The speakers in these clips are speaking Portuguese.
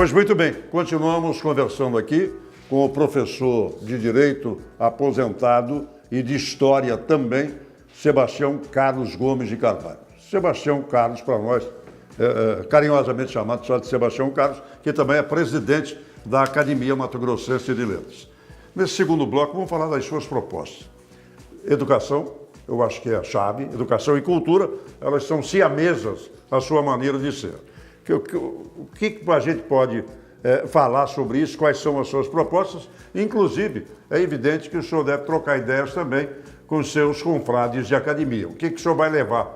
Pois muito bem, continuamos conversando aqui com o professor de Direito aposentado e de História também, Sebastião Carlos Gomes de Carvalho. Sebastião Carlos, para nós, carinhosamente chamado só de Sebastião Carlos, que também é presidente da Academia Mato Grossense de Letras. Nesse segundo bloco, vamos falar das suas propostas. Educação, eu acho que é a chave. Educação e cultura, elas são siamesas à sua maneira de ser. O que a gente pode falar sobre isso? Quais são as suas propostas? Inclusive, é evidente que o senhor deve trocar ideias também com os seus confrades de academia. O que o senhor vai levar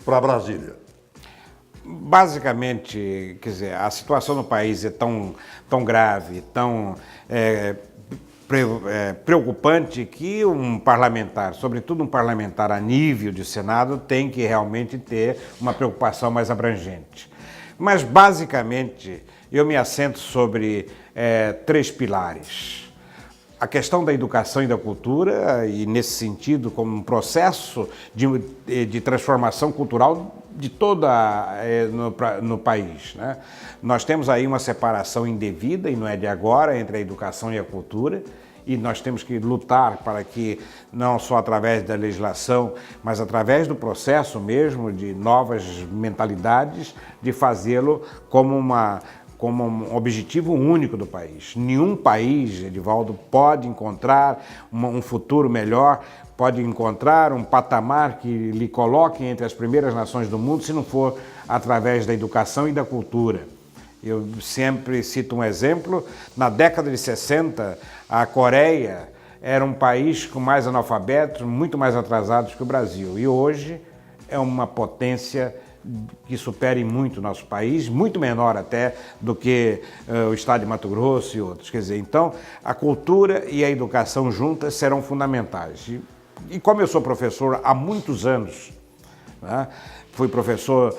para Brasília? Basicamente, quer dizer, a situação no país é tão grave, tão preocupante que um parlamentar, sobretudo um parlamentar a nível de Senado, tem que realmente ter uma preocupação mais abrangente. Mas, basicamente, eu me assento sobre três pilares. A questão da educação e da cultura, e nesse sentido, como um processo de transformação cultural de toda no país, né? Nós temos aí uma separação indevida, e não é de agora, entre a educação e a cultura, e nós temos que lutar para que, não só através da legislação, mas através do processo mesmo, de novas mentalidades, de fazê-lo como um objetivo único do país. Nenhum país, Edivaldo, pode encontrar um futuro melhor, pode encontrar um patamar que lhe coloque entre as primeiras nações do mundo, se não for através da educação e da cultura. Eu sempre cito um exemplo: na década de 60, a Coreia era um país com mais analfabetos, muito mais atrasados que o Brasil, e hoje é uma potência que supere muito o nosso país, muito menor até do que o estado de Mato Grosso e outros. Quer dizer, então, a cultura e a educação juntas serão fundamentais. E como eu sou professor há muitos anos, né, fui professor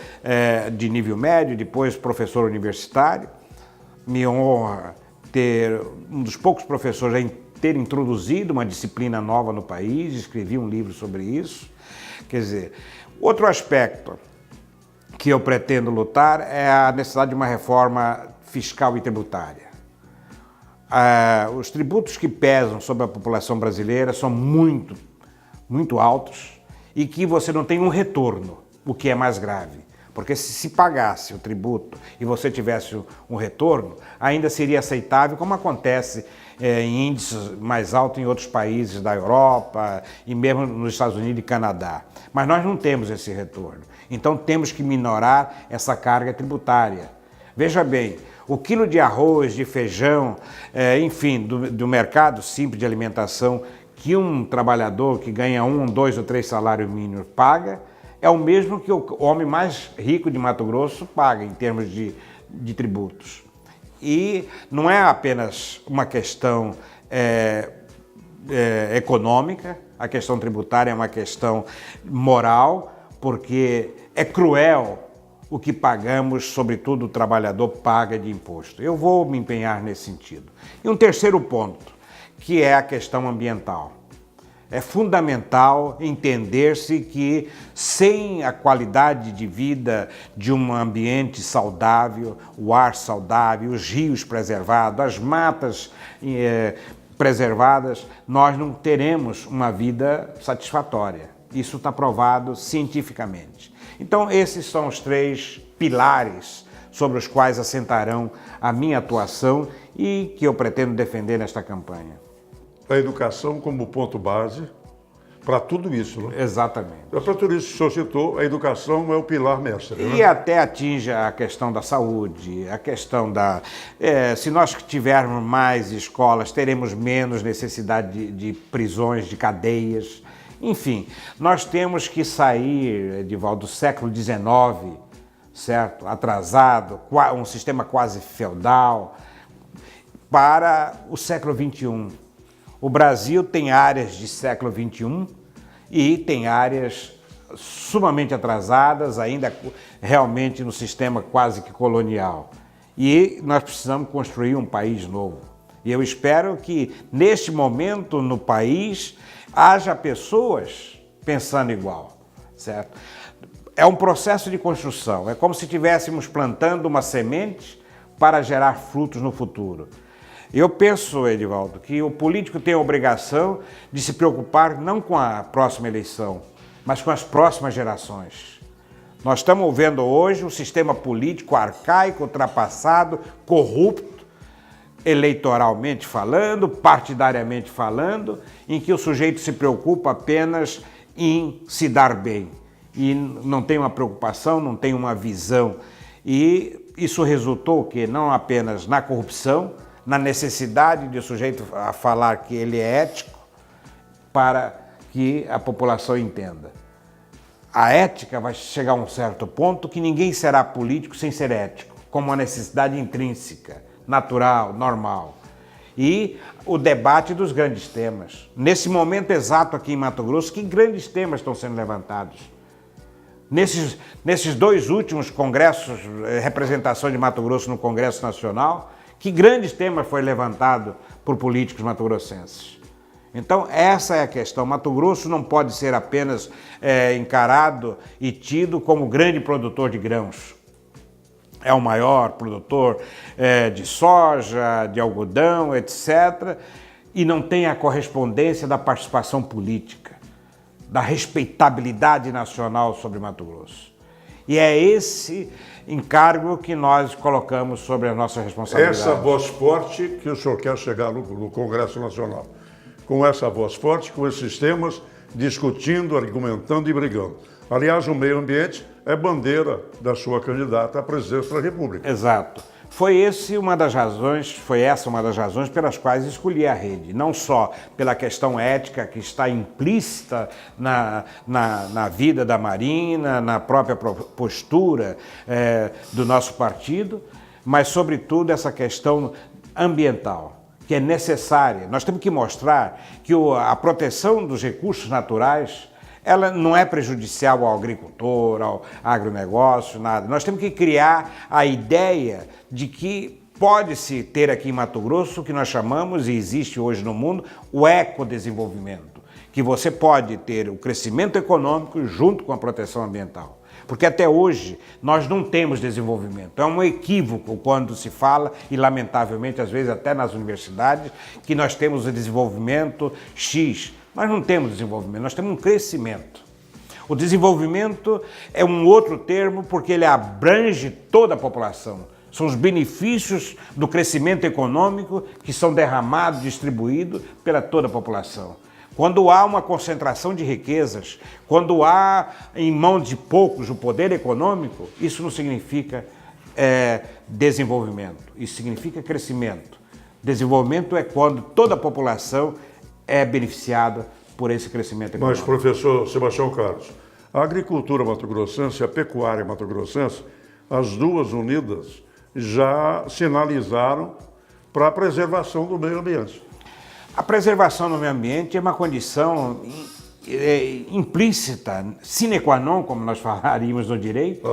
de nível médio, depois professor universitário, me honra ter um dos poucos professores a ter introduzido uma disciplina nova no país, escrevi um livro sobre isso. Quer dizer, outro aspecto que eu pretendo lutar é a necessidade de uma reforma fiscal e tributária. Os tributos que pesam sobre a população brasileira são muito altos e que você não tem um retorno, o que é mais grave. Porque se pagasse o tributo e você tivesse um retorno, ainda seria aceitável, como acontece em índices mais altos em outros países da Europa e mesmo nos Estados Unidos e Canadá. Mas nós não temos esse retorno. Então temos que minorar essa carga tributária. Veja bem, o quilo de arroz, de feijão, enfim, do mercado simples de alimentação que um trabalhador que ganha 1, 2 ou 3 salários mínimos paga, é o mesmo que o homem mais rico de Mato Grosso paga em termos de tributos. E não é apenas uma questão econômica, a questão tributária é uma questão moral, porque é cruel o que pagamos, sobretudo o trabalhador paga de imposto. Eu vou me empenhar nesse sentido. E um terceiro ponto, que é a questão ambiental. É fundamental entender-se que sem a qualidade de vida de um ambiente saudável, o ar saudável, os rios preservados, as matas preservadas, nós não teremos uma vida satisfatória. Isso está provado cientificamente. Então, esses são os três pilares sobre os quais assentarão a minha atuação e que eu pretendo defender nesta campanha. A educação como ponto base para tudo isso, né? Exatamente. Para tudo isso que o senhor citou, a educação é o pilar mestre, né? E até atinge a questão da saúde, a questão da... se nós tivermos mais escolas, teremos menos necessidade de prisões, de cadeias. Enfim, nós temos que sair, Edivaldo, do século XIX, certo? Atrasado, um sistema quase feudal, para o século XXI. O Brasil tem áreas de século XXI e tem áreas sumamente atrasadas, ainda realmente no sistema quase que colonial. E nós precisamos construir um país novo. E eu espero que, neste momento, no país, haja pessoas pensando igual, certo? É um processo de construção, é como se estivéssemos plantando uma semente para gerar frutos no futuro. Eu penso, Edivaldo, que o político tem a obrigação de se preocupar não com a próxima eleição, mas com as próximas gerações. Nós estamos vendo hoje um sistema político arcaico, ultrapassado, corrupto, eleitoralmente falando, partidariamente falando, em que o sujeito se preocupa apenas em se dar bem e não tem uma preocupação, não tem uma visão. E isso resultou que não apenas na corrupção, na necessidade de o sujeito a falar que ele é ético para que a população entenda. A ética vai chegar a um certo ponto que ninguém será político sem ser ético, como uma necessidade intrínseca, natural, normal. E o debate dos grandes temas. Nesse momento exato aqui em Mato Grosso, que grandes temas estão sendo levantados? Nesses dois últimos congressos, representação de Mato Grosso no Congresso Nacional, que grandes temas foi levantado por políticos mato-grossenses? Então, essa é a questão. Mato Grosso não pode ser apenas encarado e tido como grande produtor de grãos. É o maior produtor de soja, de algodão, etc. E não tem a correspondência da participação política, da respeitabilidade nacional sobre Mato Grosso. E é esse encargo que nós colocamos sobre a nossa responsabilidade. Essa voz forte que o senhor quer chegar no Congresso Nacional. Com essa voz forte, com esses temas, discutindo, argumentando e brigando. Aliás, o meio ambiente é bandeira da sua candidata à presidência da República. Exato. Foi essa uma das razões pelas quais escolhi a rede. Não só pela questão ética que está implícita na vida da Marina, na própria postura do nosso partido, mas, sobretudo, essa questão ambiental, que é necessária. Nós temos que mostrar que a proteção dos recursos naturais ela não é prejudicial ao agricultor, ao agronegócio, nada. Nós temos que criar a ideia de que pode-se ter aqui em Mato Grosso o que nós chamamos, e existe hoje no mundo, o ecodesenvolvimento, que você pode ter o crescimento econômico junto com a proteção ambiental. Porque até hoje nós não temos desenvolvimento. É um equívoco quando se fala, e lamentavelmente às vezes até nas universidades, que nós temos o desenvolvimento X. Nós não temos desenvolvimento, nós temos um crescimento. O desenvolvimento é um outro termo porque ele abrange toda a população. São os benefícios do crescimento econômico que são derramados, distribuídos pela toda a população. Quando há uma concentração de riquezas, quando há em mãos de poucos o poder econômico, isso não significa desenvolvimento, isso significa crescimento. Desenvolvimento é quando toda a população é beneficiada por esse crescimento econômico. Mas, professor Sebastião Carlos, a agricultura mato-grossense e a pecuária mato-grossense, as duas unidas, já sinalizaram para a preservação do meio ambiente. A preservação do meio ambiente é uma condição implícita, sine qua non, como nós falaríamos no direito,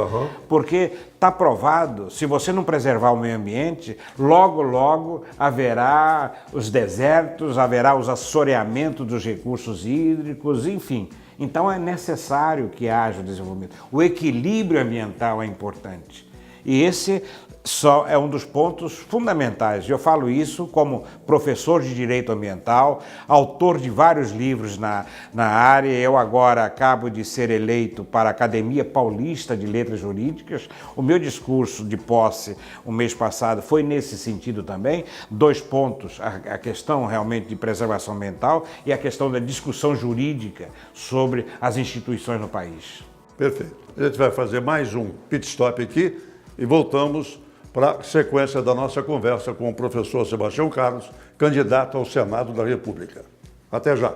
porque está provado, se você não preservar o meio ambiente, logo, logo haverá os desertos, haverá os assoreamentos dos recursos hídricos, enfim. Então é necessário que haja o desenvolvimento. O equilíbrio ambiental é importante. E esse só é um dos pontos fundamentais. Eu falo isso como professor de Direito Ambiental, autor de vários livros na área. Eu agora acabo de ser eleito para a Academia Paulista de Letras Jurídicas. O meu discurso de posse o mês passado foi nesse sentido também. 2 pontos, a questão realmente de preservação ambiental e a questão da discussão jurídica sobre as instituições no país. Perfeito. A gente vai fazer mais um pit stop aqui e voltamos para a sequência da nossa conversa com o professor Sebastião Carlos, candidato ao Senado da República. Até já.